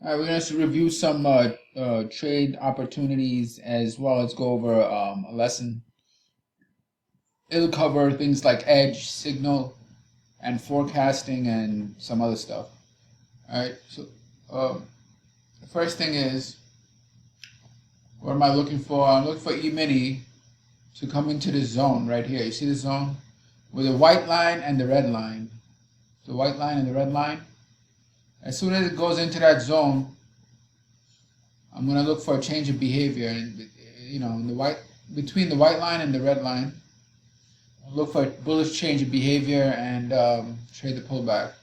All right, we're going to review some trade opportunities as well as go over a lesson. It'll cover things like edge, signal, and forecasting and some other stuff. All right, so the first thing is, what am I looking for? I'm looking for E-mini to come into this zone right here. You see the zone? With the white line and the red line. The white line and the red line. As soon as it goes into that zone, I'm going to look for a change of behavior, and in the white, between the white line and the red line, I'll look for a bullish change of behavior and trade the pullback.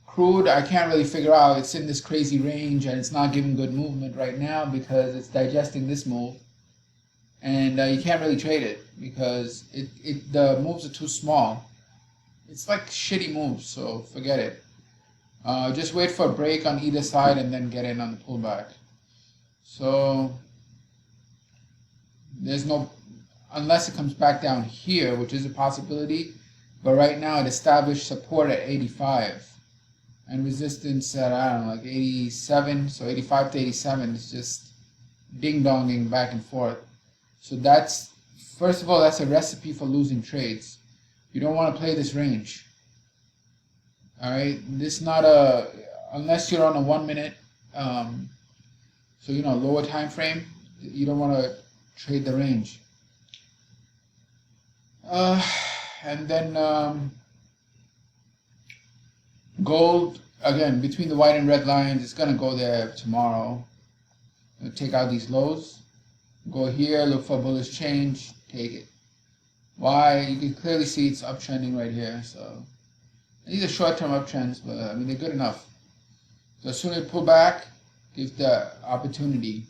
Crude, I can't really figure out. It's in this crazy range and it's not giving good movement right now because it's digesting this move, and you can't really trade it because the moves are too small. It's like shitty moves, so forget it. Just wait for a break on either side and then get in on the pullback. So there's no, unless it comes back down here, which is a possibility, but right now it established support at 85 and resistance at, I don't know, like 87. So 85 to 87 is just ding-donging back and forth. So that's, first of all, that's a recipe for losing trades. You don't want to play this range. All right, this not a, unless you're on a 1 minute, lower time frame, you don't want to trade the range. And then gold, again, between the white and red lines, it's going to go there tomorrow. Take out these lows, go here, look for a bullish change, take it. Why? You can clearly see it's uptrending right here, so these are short-term uptrends, but I mean, they're good enough. So as soon as it pull back, give the opportunity.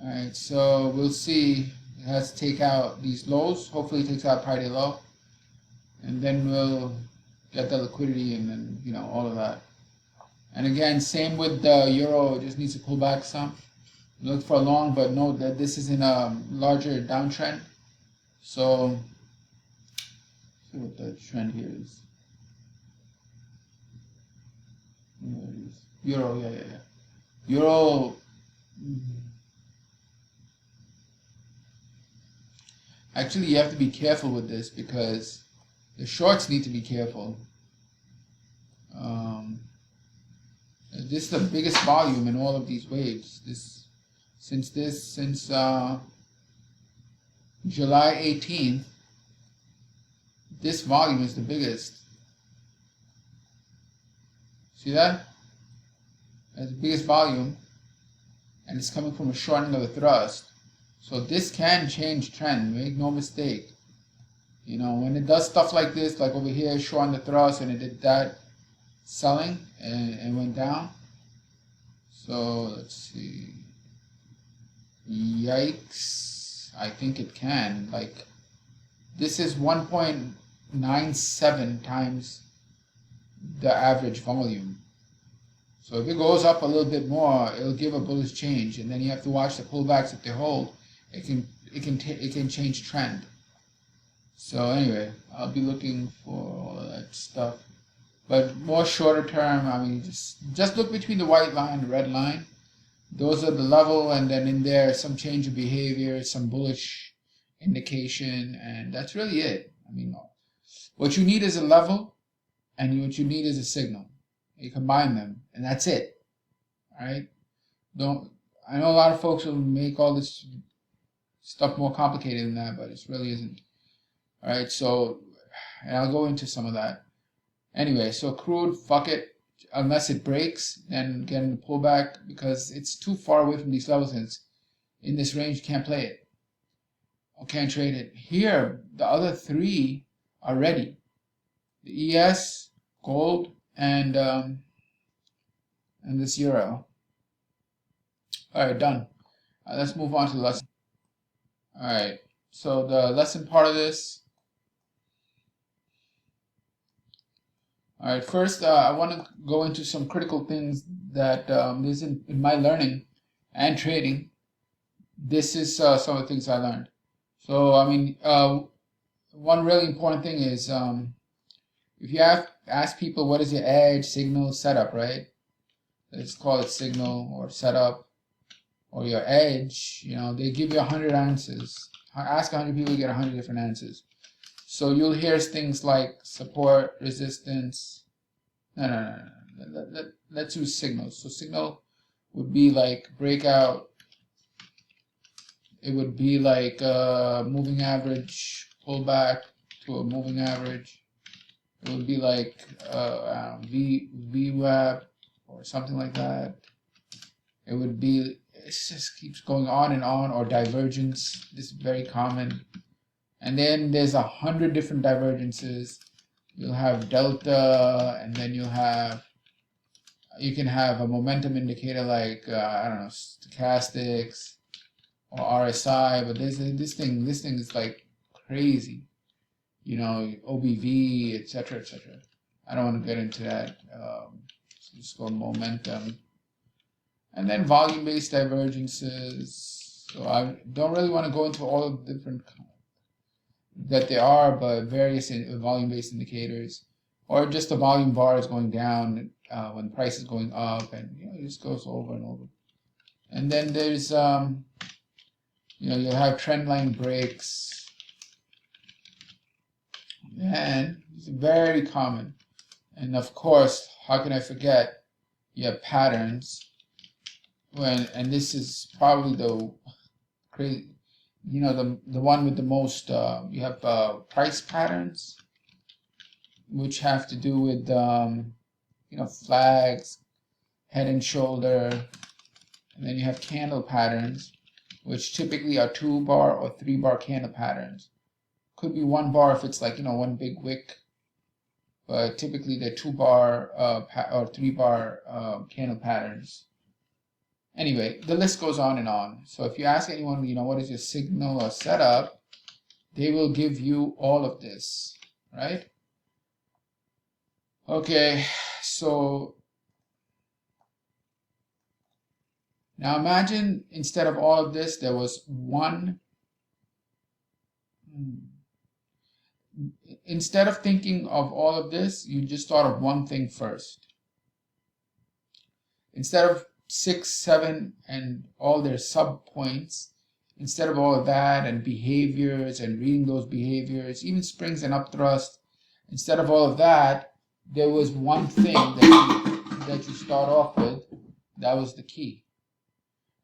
All right, so we'll see. It has to take out these lows. Hopefully it takes out prior day low. And then we'll get the liquidity and then, all of that. And again, same with the euro. It just needs to pull back some. Look for a long, but note that this is in a larger downtrend. So, let's see what the trend here is. Euro, yeah. Euro. Actually, you have to be careful with this because the shorts need to be careful. This is the biggest volume in all of these waves. Since July 18th, this volume is the biggest. See that? That's the biggest volume, and it's coming from a shortening of the thrust. So this can change trend, make no mistake. When it does stuff like this, like over here, shorten the thrust, and it did that, selling, and went down. So let's see. Yikes. I think it can. Like, this is 1.97 times the average volume. So if it goes up a little bit more, it'll give a bullish change, and then you have to watch the pullbacks. If they hold, it can change trend. So anyway, I'll be looking for all of that stuff. But more shorter term, I mean, just look between the white line and the red line. Those are the level, and then in there some change of behavior, some bullish indication, and that's really it. I mean, what you need is a level, and what you need is a signal. You combine them, and that's it. All right. I know a lot of folks will make all this stuff more complicated than that, but it really isn't. All right. So, and I'll go into some of that. Anyway, so crude, fuck it. Unless it breaks, then get in the pullback because it's too far away from these levels. And it's in this range, you can't play it. Or can't trade it. Here, the other three are ready. The ES, gold, and this euro. All right, done. Let's move on to the lesson. All right, so the lesson part of this. All right, first I want to go into some critical things that is in my learning and trading. This is some of the things I learned. So I mean, one really important thing is if you ask people what is your edge, signal, setup, right? let's call it signal or setup, or your edge, they give you 100 answers. Ask 100 people, you get 100 different answers. So you'll hear things like support, resistance. No. Let's use signals. So signal would be like breakout. It would be like moving average, pullback to a moving average. It would be like VWAP or something like that. It would be, it just keeps going on and on, or divergence. This is very common. And then there's 100 different divergences. You'll have delta, and then you can have a momentum indicator like I don't know, stochastics or RSI. But this thing is like crazy. OBV, etc., etc. I don't want to get into that. So just go momentum. And then volume-based divergences. So I don't really want to go into all of the different that there are, but various volume-based indicators, or just the volume bar is going down when the price is going up, and it just goes over and over. And then there's you'll have trend line breaks, and it's very common. And of course, how can I forget? You have patterns. And this is probably the crazy, the one with the most. You have price patterns, which have to do with flags, head and shoulder, and then you have candle patterns, which typically are 2-bar or 3-bar candle patterns. Could be 1 bar if it's like one big wick, but typically they're 2-bar or 3-bar candle patterns. Anyway, the list goes on and on. So if you ask anyone, what is your signal or setup, they will give you all of this, right? Okay, so now imagine instead of all of this, there was one. Instead of thinking of all of this, you just thought of one thing first. Instead of 6, 7, and all their sub points, instead of all of that and behaviors and reading those behaviors, even springs and upthrust, instead of all of that, there was one thing that you start off with. That was the key.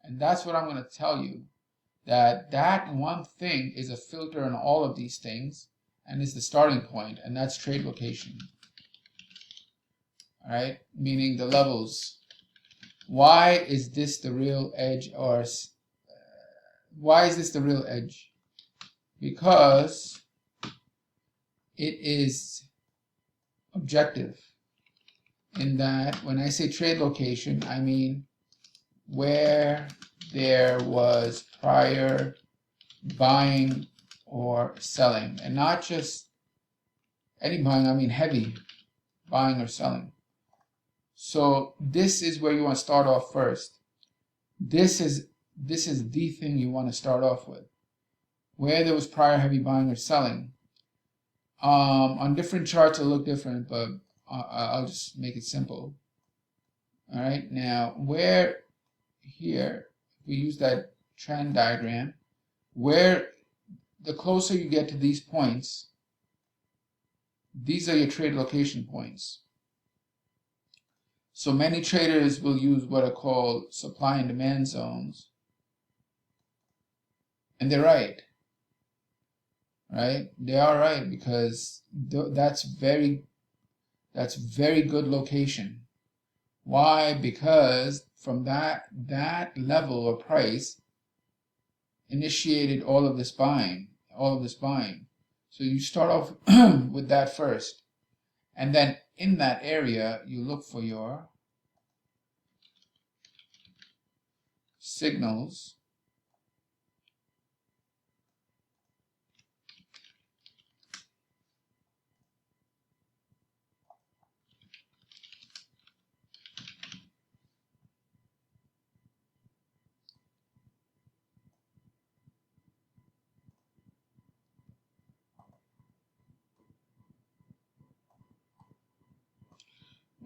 And that's what I'm going to tell you, that one thing is a filter on all of these things and is the starting point, and that's trade location. All right, meaning the levels. Why is this the real edge, or why is this the real edge? Because it is objective, in that when I say trade location, I mean where there was prior buying or selling, and not just any buying, I mean heavy buying or selling. So this is where you want to start off first. This is the thing you want to start off with, where there was prior heavy buying or selling. On different charts it'll look different, but I'll just make it simple. All right, now where here, if we use that trend diagram, where the closer you get to these points, these are your trade location points. So many traders will use what are called supply and demand zones. And they're right. Right? They are right, because that's very good location. Why? Because from that level or price initiated all of this buying. So you start off with that first. And then in that area, you look for your signals.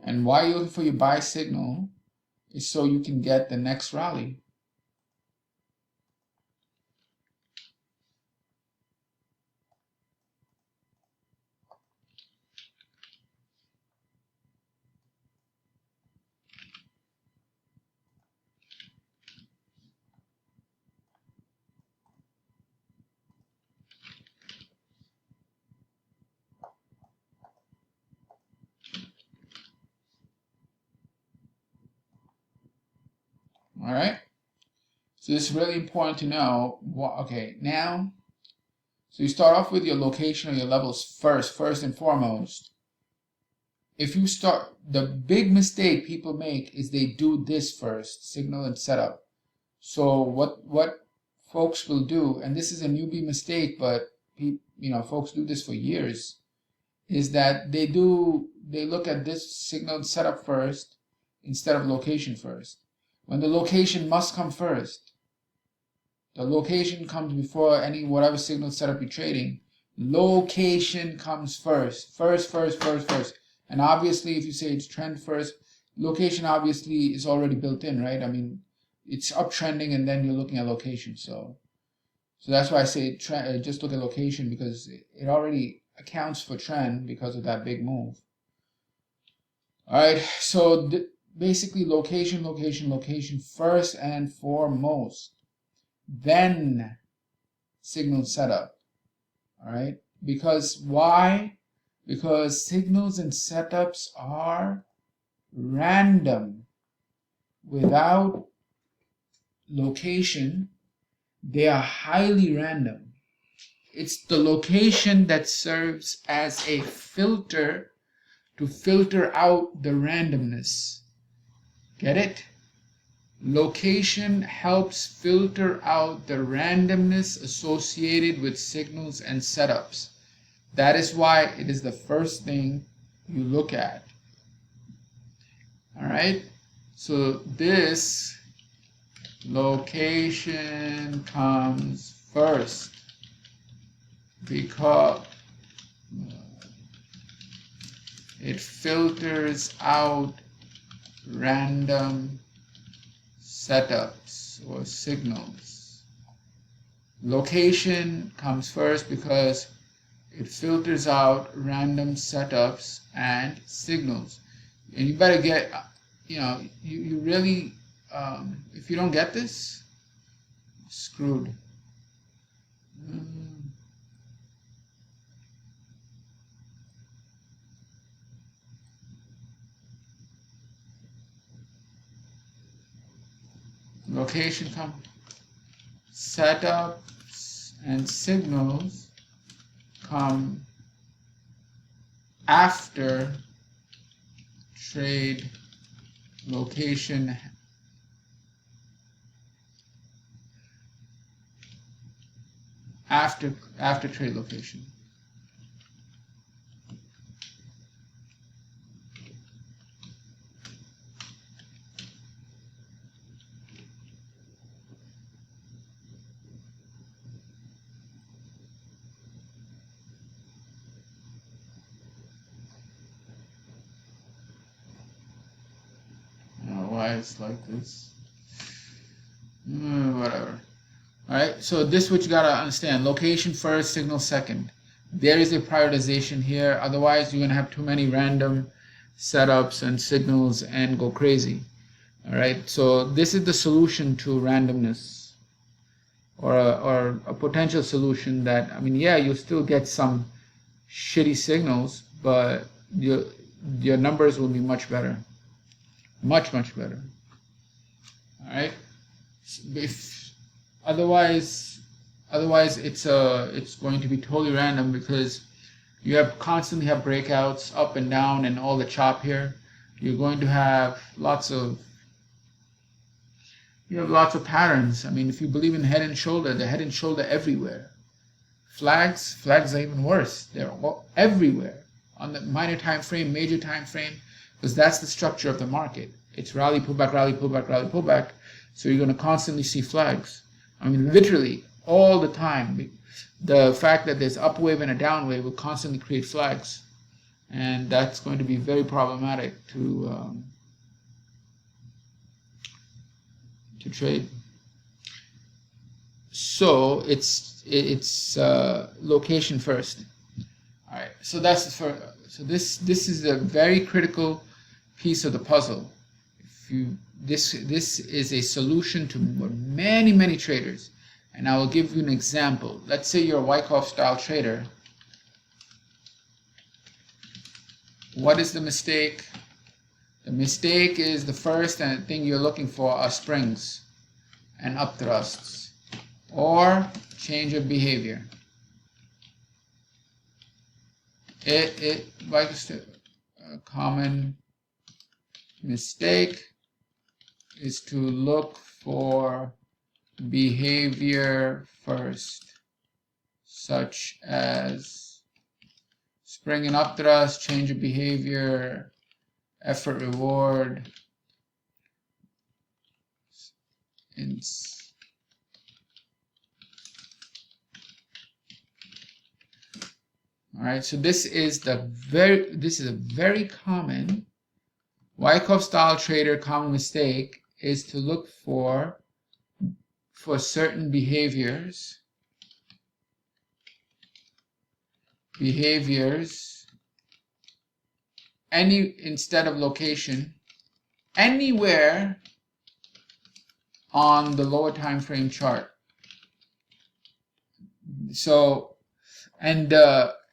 And why you looking for your buy signal? is so you can get the next rally. All right. So this is really important to know. Okay, now, so you start off with your location or your levels first and foremost. If you start, the big mistake people make is they do this first, signal and setup. So what folks will do, and this is a newbie mistake, but folks do this for years, is that they look at this signal and setup first instead of location first. When the location must come first. The location comes before any whatever signal setup you're trading. Location comes first. And obviously, if you say it's trend first, location obviously is already built in, right? I mean, it's uptrending, and then you're looking at location. So that's why I say just look at location, because it already accounts for trend because of that big move. All right. So basically, location first and foremost. Then signal setup. All right. Because why? Because signals and setups are random. Without location, they are highly random. It's the location that serves as a filter to filter out the randomness. Get it? Location helps filter out the randomness associated with signals and setups. That is why it is the first thing you look at. All right. So this location comes first because it filters out random setups or signals. Location comes first because it filters out random setups and signals. And you better get, you really, if you don't get this, screwed. Location comes, setups and signals come after trade location after trade location. Why it's like this? Whatever. All right, so this is what you gotta understand: location first, signal second. There is a prioritization here. Otherwise, you're gonna have too many random setups and signals and go crazy. All right, so this is the solution to randomness, or a potential solution. That, I mean, yeah, you'll still get some shitty signals, but your numbers will be much better. Much better. All right. If otherwise it's going to be totally random, because you constantly have breakouts up and down and all the chop here. You're going to have lots of patterns. I mean, if you believe in head and shoulder, the head and shoulder everywhere. Flags are even worse. They're everywhere on the minor time frame, major time frame. Because that's the structure of the market. It's rally, pullback, rally, pullback, rally, pullback. So you're going to constantly see flags. I mean, literally all the time. The fact that there's up wave and a down wave will constantly create flags. And that's going to be very problematic to to trade. So it's location first. All right. So that's the first. So this is a very critical piece of the puzzle. If you this is a solution to many traders, and I will give you an example. Let's say you're a Wyckoff style trader. What is the mistake? The mistake is the first thing you're looking for are springs and upthrusts or change of behavior. A common mistake is to look for behavior first, such as spring and upthrust, change of behavior, effort reward, all right, so this is a very common Wyckoff style trader common mistake is to look for certain behaviors instead of location anywhere on the lower time frame chart. So, and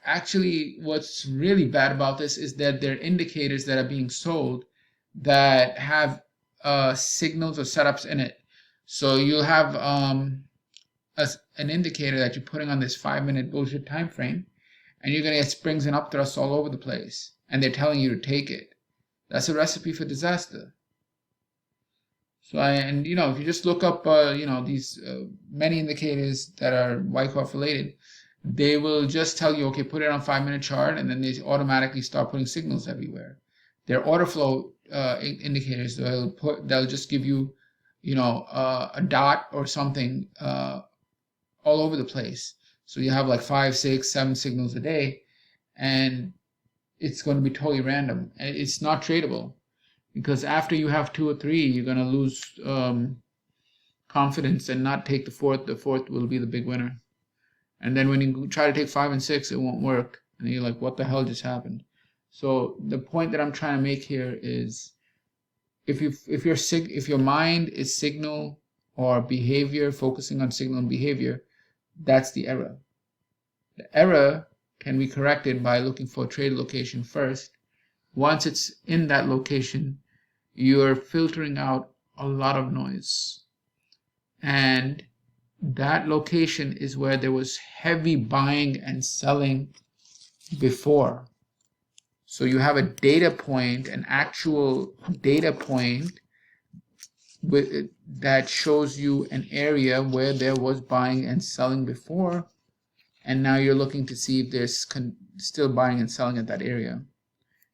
actually what's really bad about this is that there are indicators that are being sold that have signals or setups in it. So you'll have an indicator that you're putting on this 5-minute bullshit time frame, and you're going to get springs and upthrusts all over the place, and they're telling you to take it. That's a recipe for disaster. So, and you know, if you just look up these many indicators that are Wyckoff related, they will just tell you, okay, put it on 5-minute chart, and then they automatically start putting signals everywhere. They're order flow indicators. They'll just give you, a dot or something all over the place. So you have like 5, 6, 7 signals a day, and it's going to be totally random. And it's not tradable, because after you have 2 or 3, you're going to lose confidence and not take the fourth. The fourth will be the big winner. And then when you try to take 5 and 6, it won't work. And you're like, what the hell just happened? So the point that I'm trying to make here is, if your mind is signal or behavior, focusing on signal and behavior, that's the error. The error can be corrected by looking for a trade location first. Once it's in that location, you're filtering out a lot of noise. And that location is where there was heavy buying and selling before. So you have a data point, an actual data point that shows you an area where there was buying and selling before, and now you're looking to see if there's still buying and selling at that area.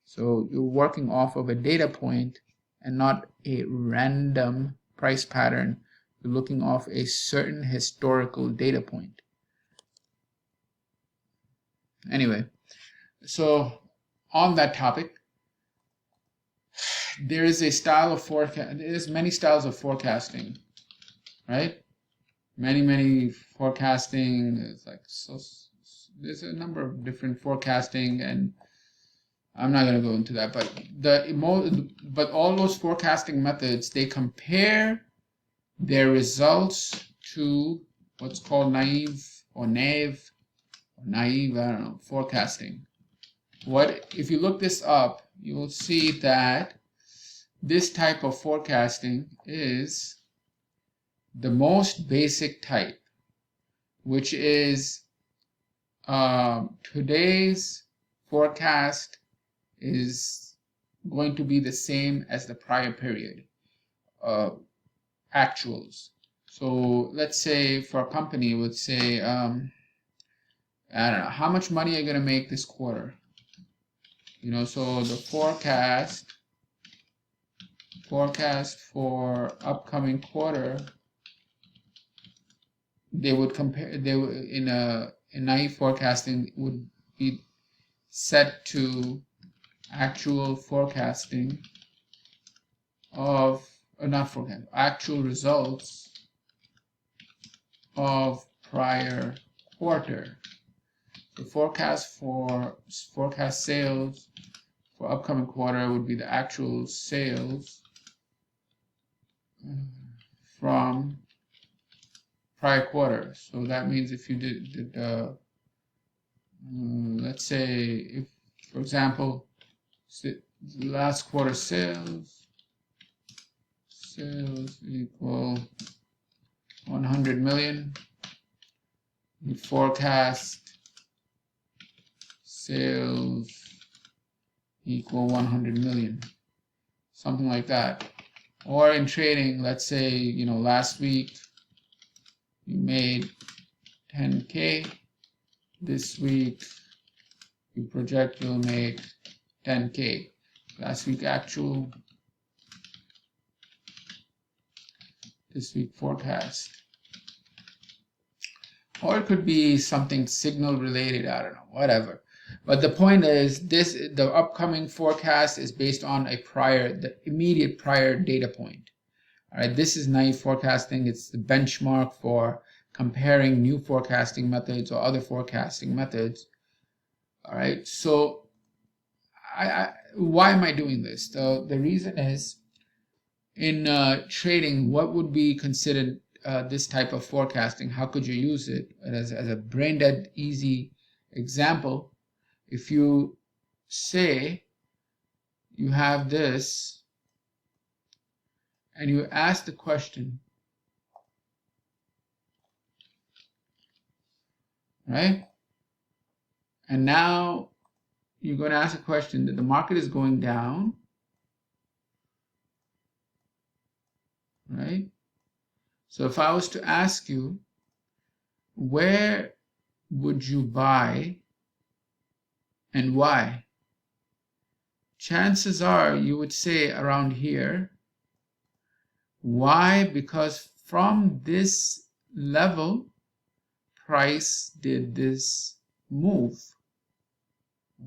So you're working off of a data point and not a random price pattern. You're looking off a certain historical data point. Anyway, so on that topic, there is a style of forecast. There's many styles of forecasting, right? Many forecasting. There's a number of different forecasting, and I'm not going to go into that. But all those forecasting methods, they compare their results to what's called naive, I don't know, forecasting. If you look this up, you will see that this type of forecasting is the most basic type, which is today's forecast is going to be the same as the prior period actuals. So let's say for a company, would say, I don't know, how much money are you going to make this quarter? So the forecast for upcoming quarter, they would compare, in naive forecasting would be set to actual forecasting of or not forecast, actual results of prior quarter. The forecast sales for upcoming quarter would be the actual sales from prior quarter. So that means if you did let's say, if, for example, last quarter sales equal 100 million, you forecast sales equal 100 million, something like that. Or in trading, let's say, you know, last week you made 10K, this week you project you'll make 10K. Last week actual, this week forecast. Or it could be something signal related, I don't know, whatever. But the point is, the upcoming forecast is based on the immediate prior data point. All right, this is naive forecasting. It's the benchmark for comparing new forecasting methods or other forecasting methods. All right, so why am I doing this? The reason is, in trading, what would be considered this type of forecasting? How could you use it? As a brain dead easy example, if you say you have this and you ask the question, right? And now you're going to ask a question that the market is going down, right? So if I was to ask you, where would you buy and why? Chances are you would say around here. Why? Because from this level, price did this move.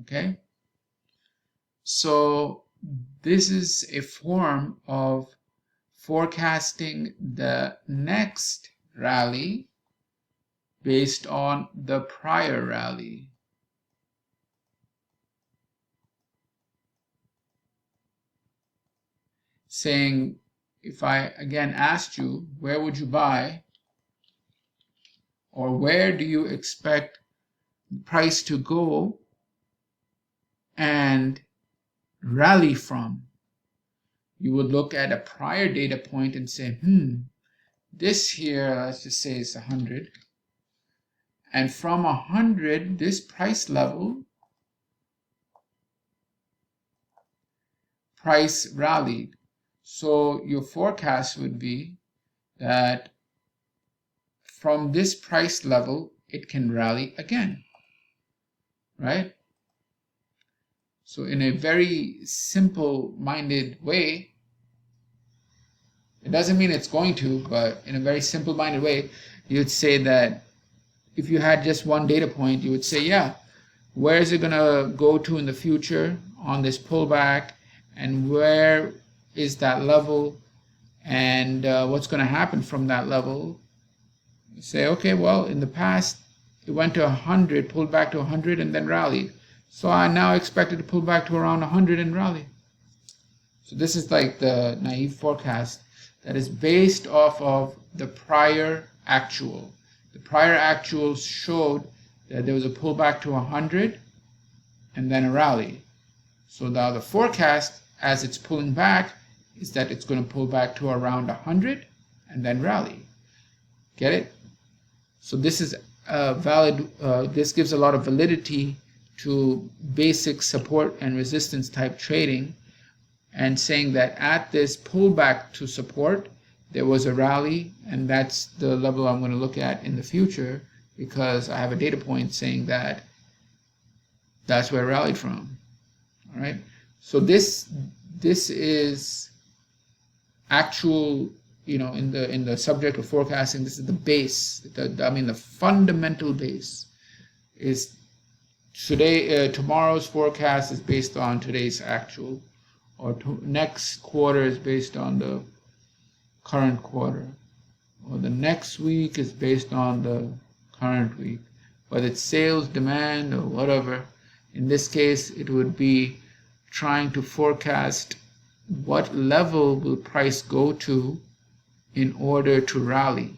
Okay? So this is a form of forecasting the next rally based on the prior rally. Saying, if I again asked you, where would you buy, or where do you expect the price to go and rally from, you would look at a prior data point and say, this here, let's just say it's 100, and from 100, this price level, price rallied. So your forecast would be that from this price level, it can rally again, right? So in a very simple-minded way, it doesn't mean it's going to, but in a very simple-minded way, you'd say that if you had just one data point, you would say, yeah, where is it going to go to in the future on this pullback, and where is that level, and what's going to happen from that level? You say, okay, well, in the past, it went to 100, pulled back to 100, and then rallied. So I now expect it to pull back to around 100 and rally. So this is like the naive forecast that is based off of the prior actual. The prior actuals showed that there was a pullback to 100 and then a rally. So now the forecast, as it's pulling back, is that it's going to pull back to around 100 and then rally. Get it? So this is valid. This gives a lot of validity to basic support and resistance type trading, and saying that at this pullback to support, there was a rally, and that's the level I'm going to look at in the future, because I have a data point saying that that's where it rallied from. All right. So this is actual, in the subject of forecasting. This is the base. The fundamental base is today. Tomorrow's forecast is based on today's actual, or next quarter is based on the current quarter, or the next week is based on the current week, whether it's sales, demand, or whatever. In this case, it would be trying to forecast what level will price go to in order to rally.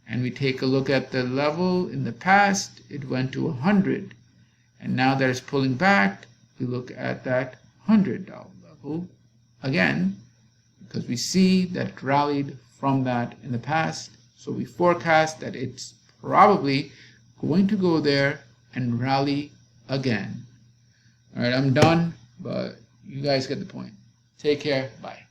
And we take a look at the level in the past, it went to 100. And now that it's pulling back, we look at that $100 level again, because we see that it rallied from that in the past. So we forecast that it's probably going to go there and rally again. All right, I'm done, but you guys get the point. Take care. Bye.